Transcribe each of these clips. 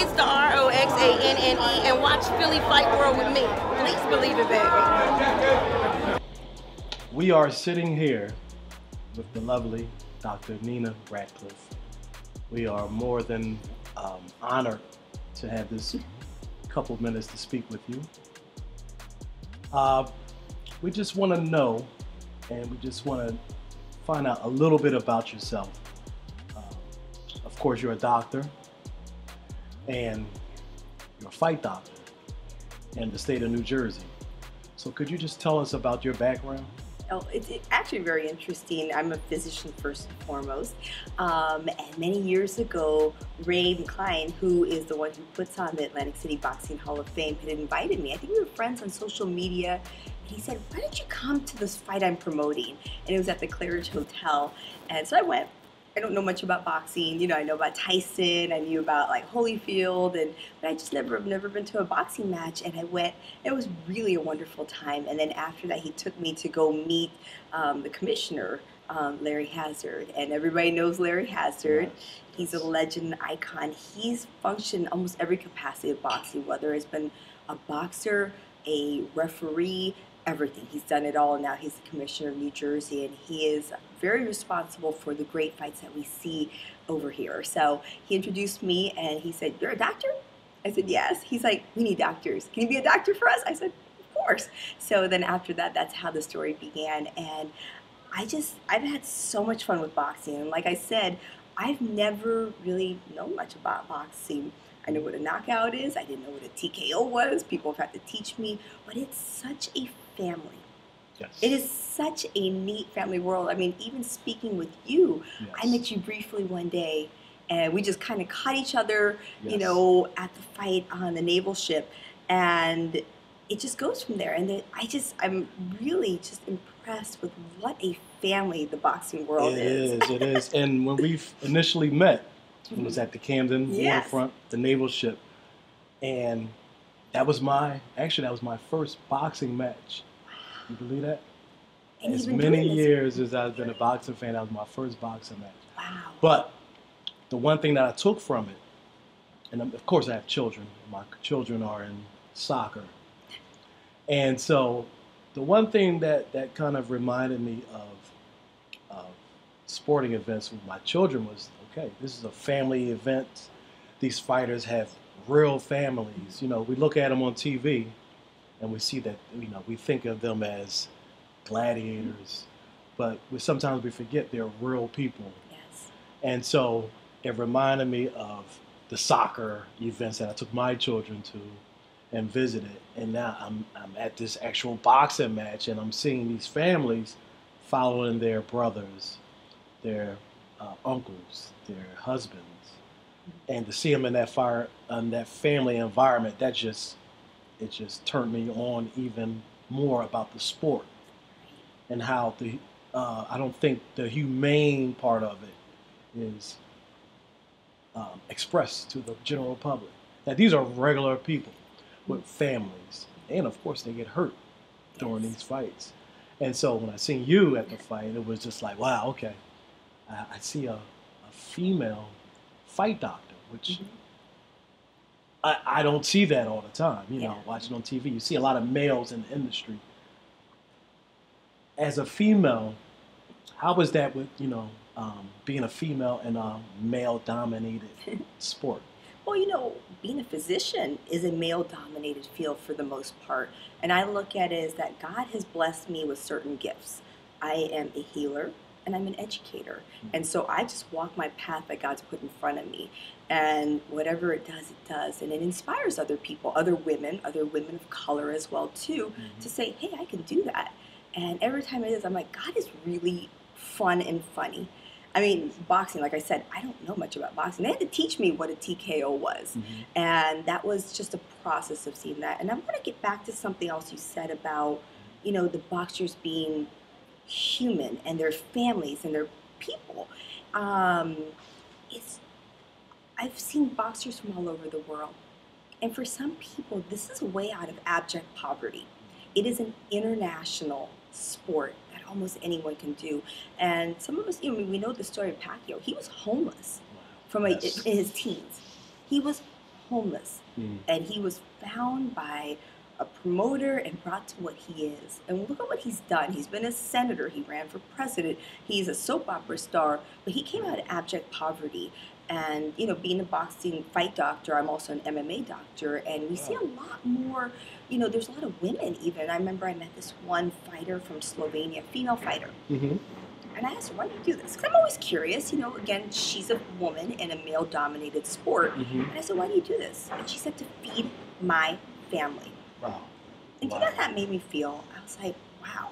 It's the ROXANNE, and watch Philly Fight World with me. Please believe it, baby. We are sitting here with the lovely Dr. Nina Radcliffe. We are more than honored to have this couple minutes to speak with you. We just want to know, and we just want to find out a little bit about yourself. Of course, you're a doctor, and you're a fight doctor in the state of New Jersey. So could you just tell us about your background? Oh, it's actually very interesting. I'm a physician first and foremost. And many years ago, Ray McCline, who is the one who puts on the Atlantic City Boxing Hall of Fame, had invited me. I think we were friends on social media. And he said, why don't you come to this fight I'm promoting? And it was at the Clarissa Hotel. And so I went. I don't know much about boxing. You know, I know about Tyson. I knew about like Holyfield, but I just never been to a boxing match. And I went. It was really a wonderful time. And then after that, he took me to go meet the commissioner, Larry Hazard. And everybody knows Larry Hazard. He's a legend, icon. He's functioned almost every capacity of boxing, whether it's been a boxer, a referee, everything. He's done it all. Now he's the commissioner of New Jersey, and he is very responsible for the great fights that we see over here. So he introduced me and he said, "You're a doctor?" I said, "Yes." He's like, "We need doctors. Can you be a doctor for us?" I said, "Of course." So then after that, that's how the story began. And I've had so much fun with boxing. And like I said, I've never really known much about boxing. I know what a knockout is. I didn't know what a TKO was. People have had to teach me. But it's such a family. Yes. It is such a neat family world. I mean, even speaking with you, Yes. I met you briefly one day, and we just kind of caught each other, Yes. you know, at the fight on the naval ship, and it just goes from there. And I'm really just impressed with what a family the boxing world is. It is. And when we initially met, it was at the Camden Yes. waterfront, the naval ship, and that was my first boxing match. You believe that? And As you've been many doing this. years as I've been a boxing fan, that was my first boxing match. Wow. But the one thing that I took from it, and of course I have children. My children are in soccer. And so the one thing that kind of reminded me of sporting events with my children was, okay, this is a family event. These fighters have real families. You know, we look at them on TV and we see that, you know, we think of them as gladiators, but sometimes we forget they're real people. Yes. And so it reminded me of the soccer events that I took my children to and visited. And now I'm at this actual boxing match, and I'm seeing these families following their brothers, their uncles, their husbands, and to see them in that family environment, it just turned me on even more about the sport and how I don't think the humane part of it is expressed to the general public. That these are regular people with families, and of course they get hurt during these fights. And so when I seen you at the fight, it was just like, wow, okay, I see a female fight doctor, which I don't see that all the time. You know, watching on TV, you see a lot of males in the industry. As a female, how was that with, you know, being a female in a male-dominated sport? Well, you know, being a physician is a male-dominated field for the most part. And I look at it as that God has blessed me with certain gifts. I am a healer and I'm an educator. And so I just walk my path that God's put in front of me. And whatever it does. And it inspires other people, other women of color as well too, to say, hey, I can do that. And every time it is, I'm like, God is really fun and funny. I mean, boxing, like I said, I don't know much about boxing. They had to teach me what a TKO was. And that was just a process of seeing that. And I want to get back to something else you said about, you know, the boxers being human and their families and their people. I've seen boxers from all over the world. And for some people, this is a way out of abject poverty. It is an international sport that almost anyone can do. And some of us, you know, we know the story of Pacquiao. He was homeless from in his teens. He was homeless, and he was found by a promoter and brought to what he is. And look at what he's done. He's been a senator. He ran for president. He's a soap opera star, but he came out of abject poverty. And, you know, being a boxing fight doctor, I'm also an MMA doctor, and we see a lot more, you know, there's a lot of women even. I remember I met this one fighter from Slovenia, female fighter. And I asked her, why do you do this? Because I'm always curious, you know, again, she's a woman in a male-dominated sport. And I said, why do you do this? And she said, to feed my family. Wow. And do you know how that made me feel? I was like, wow.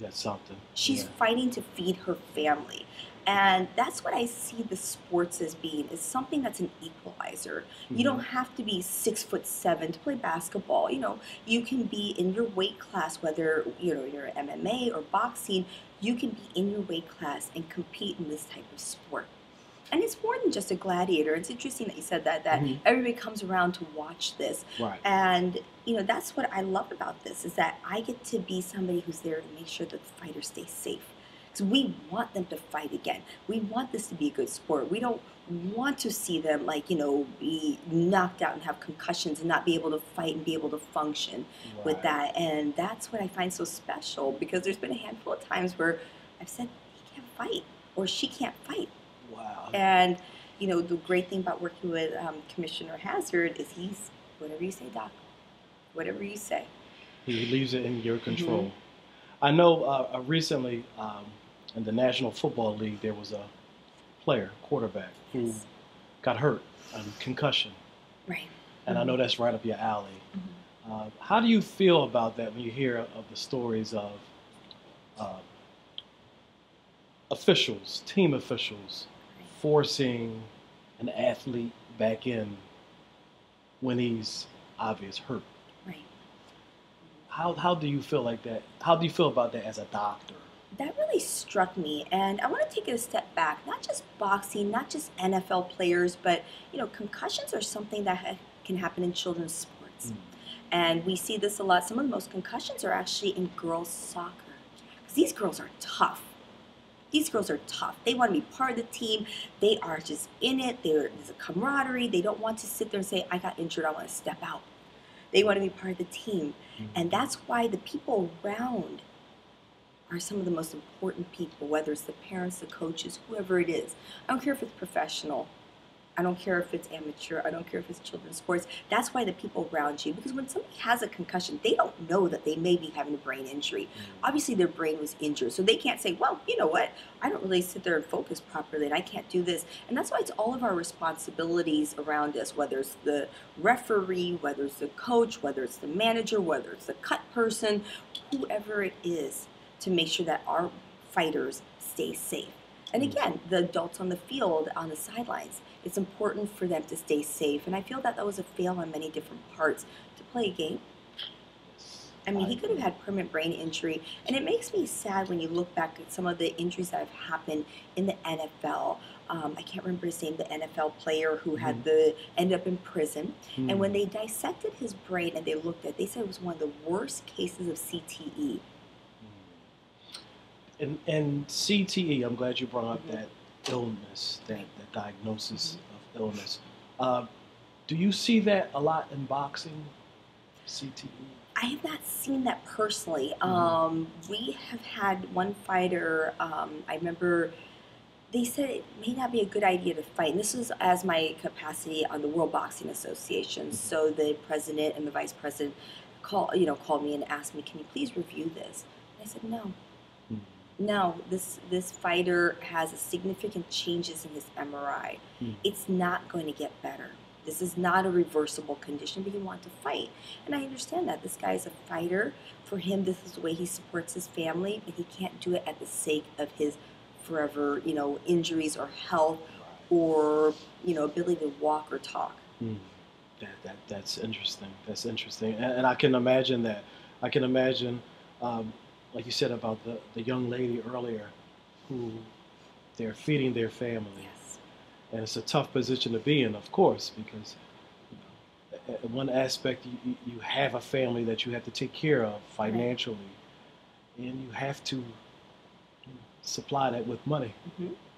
That's something. She's fighting to feed her family. And that's what I see the sports as being, is something that's an equalizer. You don't have to be 6'7" to play basketball. You know, you can be in your weight class, whether, you know, you're MMA or boxing, you can be in your weight class and compete in this type of sport. And it's more than just a gladiator. It's interesting that you said that, everybody comes around to watch this. And, you know, that's what I love about this, is that I get to be somebody who's there to make sure that the fighters stay safe. Because we want them to fight again. We want this to be a good sport. We don't want to see them, like, you know, be knocked out and have concussions and not be able to fight and be able to function with that. And that's what I find so special, because there's been a handful of times where I've said, he can't fight, or she can't fight. Wow. And, you know, the great thing about working with Commissioner Hazard is he's, whatever you say, Doc, whatever you say. He leaves it in your control. I know recently in the National Football League, there was a player, quarterback, who got hurt, concussion. And I know that's right up your alley. How do you feel about that when you hear of the stories of officials, team officials, forcing an athlete back in when he's obvious hurt? How do you feel like that? How do you feel about that as a doctor? That really struck me, and I want to take it a step back. Not just boxing, not just NFL players, but, you know, concussions are something that can happen in children's sports. And we see this a lot. Some of the most concussions are actually in girls' soccer. Because these girls are tough. These girls are tough. They want to be part of the team. They are just in it. There's a camaraderie. They don't want to sit there and say, I got injured, I want to step out. They want to be part of the team. And that's why the people around are some of the most important people, whether it's the parents, the coaches, whoever it is. I don't care if it's professional. I don't care if it's amateur. I don't care if it's children's sports. That's why the people around you, because when somebody has a concussion, they don't know that they may be having a brain injury. Obviously, their brain was injured, so they can't say, well, you know what, I don't really sit there and focus properly, and I can't do this. And that's why it's all of our responsibilities around us, whether it's the referee, whether it's the coach, whether it's the manager, whether it's the cut person, whoever it is, to make sure that our fighters stay safe. And again, the adults on the field, on the sidelines, it's important for them to stay safe. And I feel that that was a fail on many different parts to play a game. I mean, he could have had permanent brain injury. And it makes me sad when you look back at some of the injuries that have happened in the NFL. I can't remember his name, the NFL player who had ended up in prison. And when they dissected his brain and they looked at it, they said it was one of the worst cases of CTE. And CTE, I'm glad you brought up that illness, that diagnosis of illness. Do you see that a lot in boxing, CTE? I have not seen that personally. We have had one fighter, I remember they said it may not be a good idea to fight. And this was as my capacity on the World Boxing Association. So the president and the vice president called me and asked me, can you please review this? And I said, no. No, this fighter has significant changes in his MRI. It's not going to get better. This is not a reversible condition, but you want to fight. And I understand that. This guy is a fighter. For him, this is the way he supports his family, but he can't do it at the sake of his forever, injuries or health or, ability to walk or talk. That's interesting. That's interesting. And I can imagine that. I can imagine, like you said about the young lady earlier, who they're feeding their family. Yes. And it's a tough position to be in, of course, because in one aspect you have a family that you have to take care of financially, and you have to supply that with money,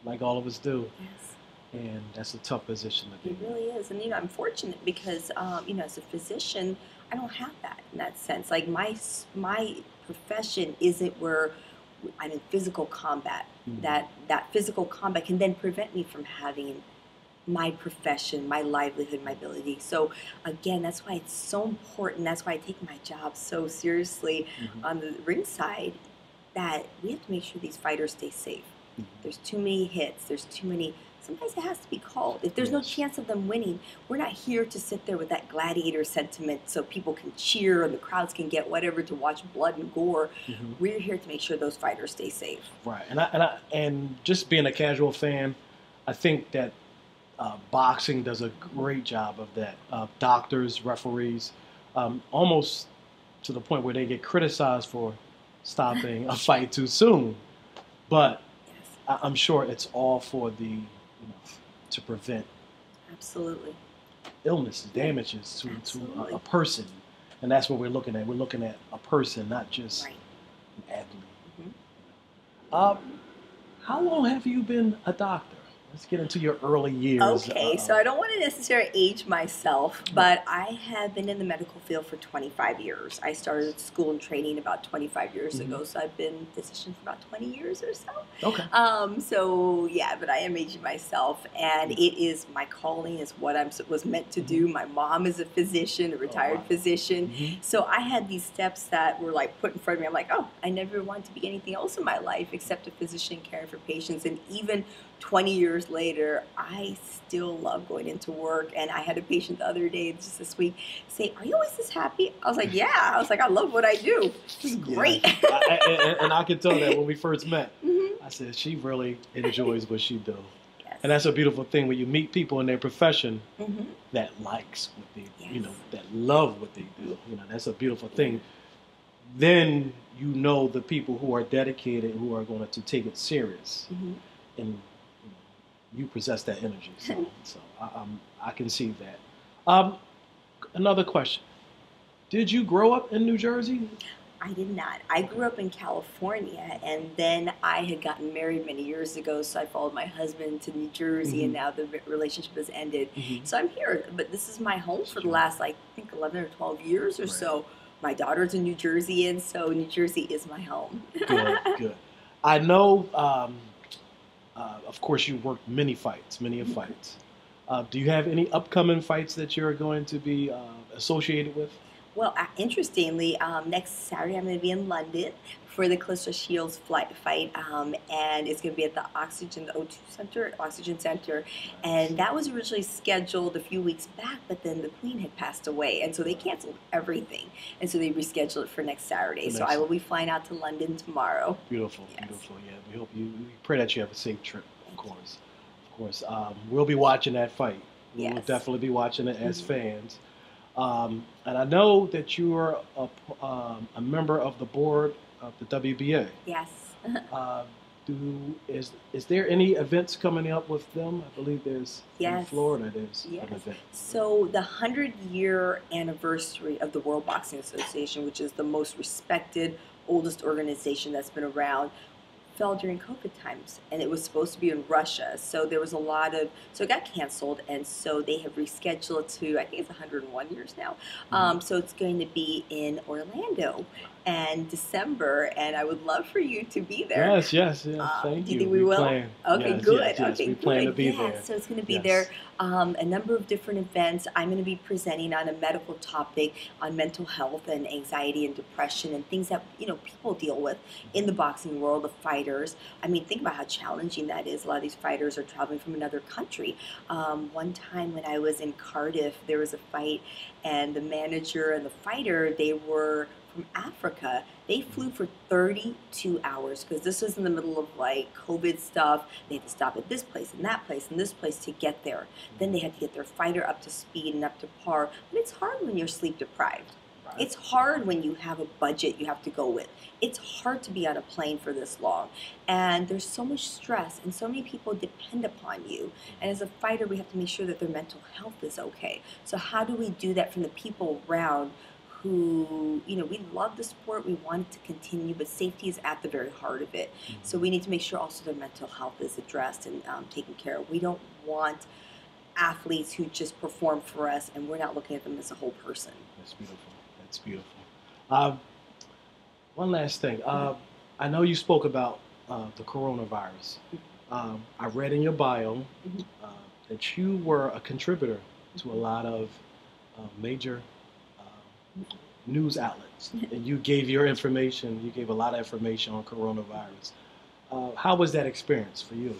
like all of us do. Yes. and that's a tough position to be It in. really is, and I'm fortunate because as a physician, I don't have that in that sense. Like my profession isn't where I'm in physical combat. Mhm. That physical combat can then prevent me from having my profession, my livelihood, my ability. So again, that's why it's so important. That's why I take my job so seriously Mhm. on the ringside. That we have to make sure these fighters stay safe. Mhm. There's too many hits. There's too many. Sometimes it has to be called. If there's no Yes. chance of them winning, we're not here to sit there with that gladiator sentiment so people can cheer and the crowds can get whatever to watch blood and gore. Mhm. We're here to make sure those fighters stay safe. Right, and just being a casual fan, I think that boxing does a great job of that. Doctors, referees, almost to the point where they get criticized for stopping a fight too soon. But Yes, I'm sure it's all for to prevent absolutely. illnesses, damages to Absolutely. a person, and that's what we're looking at. We're looking at a person, not just Right. an athlete. Mhm. How long have you been a doctor? Let's get into your early years. Okay, so I don't want to necessarily age myself, but I have been in the medical field for 25 years. I started school and training about 25 years ago, so I've been a physician for about 20 years or so. Okay. So yeah, but I am aging myself, and it is my calling, is what I was meant to do. My mom is a physician, a retired physician, so I had these steps that were like put in front of me. I'm like, oh, I never wanted to be anything else in my life except a physician caring for patients, and even 20 years later, I still love going into work. And I had a patient the other day, just this week, say, "Are you always this happy?" I was like, "Yeah." I was like, "I love what I do. It's great." And I could tell that when we first met. Mhm. I said, she really enjoys what she does. Yes. And that's a beautiful thing when you meet people in their profession Mhm. that likes what they, Yes. that love what they do. That's a beautiful thing. Then the people who are dedicated, who are going to take it serious, Mhm. and you possess that energy. So I can see that. Another question: did you grow up in New Jersey? I did not. I grew up in California, and then I had gotten married many years ago, so I followed my husband to New Jersey, and now the relationship has ended. So I'm here, but this is my home for the last, I think, 11 or 12 years or so. My daughter's a New Jerseyan, so New Jersey is my home. Good, good. I know, of course, you worked many fights. Do you have any upcoming fights that you're going to be associated with? Well, interestingly, next Saturday I'm going to be in London for the Clarissa Shields fight, and it's going to be at the Oxygen Center, and that was originally scheduled a few weeks back, but then the Queen had passed away, and so they canceled everything, and so they rescheduled it for next Saturday. So I will be flying out to London tomorrow. Beautiful, yes. Beautiful. Yeah, we pray that you have a safe trip. Of course. We'll be watching that fight. We'll definitely be watching it as fans. And I know that you are a member of the board of the WBA. Yes. Is there any events coming up with them? I believe there's in Florida. There's an event. So the 100-year anniversary of the World Boxing Association, which is the most respected, oldest organization that's been around, fell during COVID times, and it was supposed to be in Russia. So there was a lot of, so it got canceled, and so they have rescheduled to, I think it's 101 years now. So it's going to be in Orlando in December, and I would love for you to be there. Yes. Thank you. Do you think we will? Plan. Okay, good. Yes, okay, we good. plan to be there. So it's going to be there. A number of different events. I'm going to be presenting on a medical topic on mental health and anxiety and depression and things that people deal with in the boxing world, the fighters. I mean, think about how challenging that is. A lot of these fighters are traveling from another country. One time when I was in Cardiff, there was a fight, and the manager and the fighter, they were from Africa. They flew for 32 hours because this was in the middle of like COVID stuff. They had to stop at this place and that place and this place to get there. Then they had to get their fighter up to speed and up to par. But it's hard when you're sleep deprived. It's hard when you have a budget you have to go with. It's hard to be on a plane for this long. And there's so much stress, and so many people depend upon you. And as a fighter, we have to make sure that their mental health is okay. So how do we do that from the people around who, we love the sport, we want it to continue, but safety is at the very heart of it. So we need to make sure also their mental health is addressed and taken care of. We don't want athletes who just perform for us, and we're not looking at them as a whole person. That's beautiful. That's beautiful. One last thing. I know you spoke about the coronavirus. I read in your bio that you were a contributor to a lot of major news outlets, and you gave your information. You gave a lot of information on coronavirus. How was that experience for you?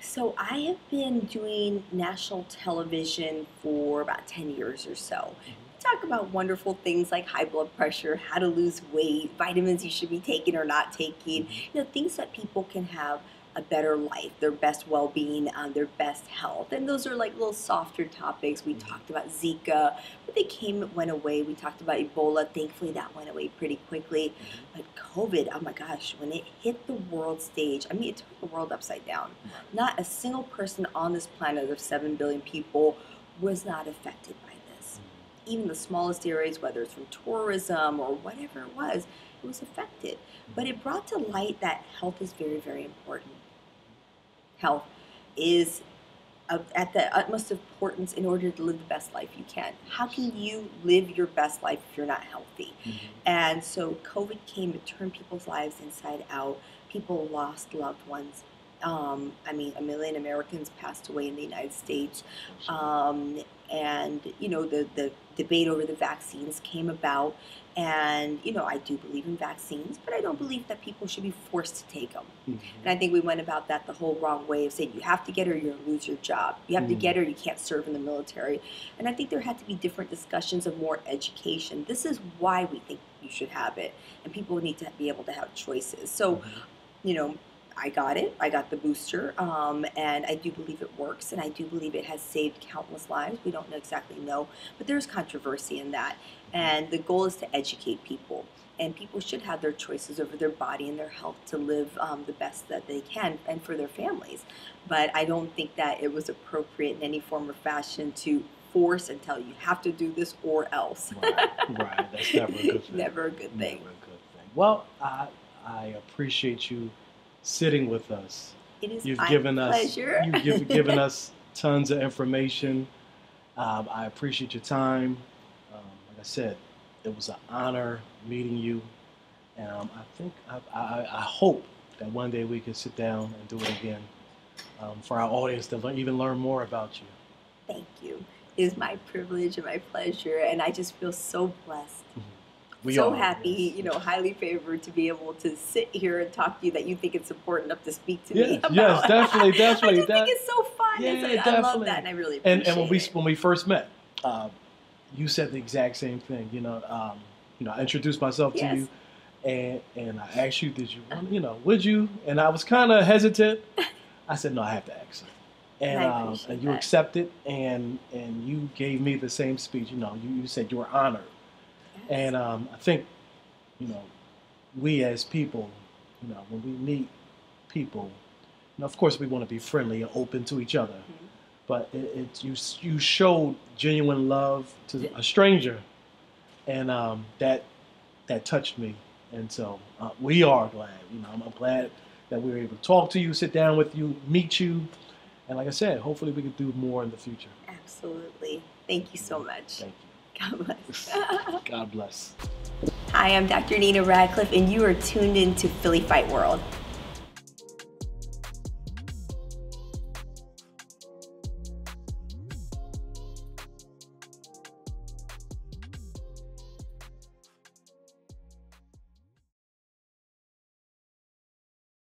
So I have been doing national television for about 10 years or so. Talk about wonderful things like high blood pressure, how to lose weight, vitamins you should be taking or not taking, things that people can have a better life, their best well-being, their best health. And those are like little softer topics. We talked about Zika, but they went away. We talked about Ebola. Thankfully, that went away pretty quickly. But COVID, oh my gosh, when it hit the world stage, I mean, it took the world upside down. Not a single person on this planet of 7 billion people was not affected by this. Even the smallest areas, whether it's from tourism or whatever it was affected. But it brought to light that health is very, very important. Health is at the utmost importance in order to live the best life you can. How can you live your best life if you're not healthy? And so COVID came to turn people's lives inside out. People lost loved ones. I mean, 1 million Americans passed away in the United States. And, the debate over the vaccines came about. And, I do believe in vaccines, but I don't believe that people should be forced to take them. And I think we went about that the whole wrong way of saying you have to get it or you're going to lose your job. You have to get it or you can't serve in the military. And I think there had to be different discussions of more education. This is why we think you should have it. And people need to be able to have choices. So, I got it. I got the booster, and I do believe it works, and I do believe it has saved countless lives. We don't exactly know, but there's controversy in that, and the goal is to educate people, and people should have their choices over their body and their health to live the best that they can, and for their families. But I don't think that it was appropriate in any form or fashion to force and tell you have to do this or else. Right. That's never a good thing. Never a good thing. Never a good thing. Well, I appreciate you sitting with us. It is You've my given pleasure. You've given us tons of information. I appreciate your time. Like I said, it was an honor meeting you. And I hope that one day we can sit down and do it again for our audience to even learn more about you. Thank you. It is my privilege and my pleasure, and I just feel so blessed. We so are, happy, yes. Highly favored to be able to sit here and talk to you that you think it's important enough to speak to me about. Yes, definitely. I just think it's so fun. Yeah, I love that, and I really appreciate it. And when we first met, you said the exact same thing. I introduced myself to you, and I asked you, did you want, would you? And I was kind of hesitant. I said, no, I have to ask her. And you accepted, and you gave me the same speech. You said you were honored. And I think, we as people, when we meet people, of course we want to be friendly and open to each other. But you showed genuine love to a stranger, and that touched me. And so we are glad. I'm glad that we were able to talk to you, sit down with you, meet you, and like I said, hopefully we can do more in the future. Absolutely. Thank you so much. Thank you. God bless. God bless. Hi, I'm Dr. Nina Radcliffe, and you are tuned in to Philly Fight World.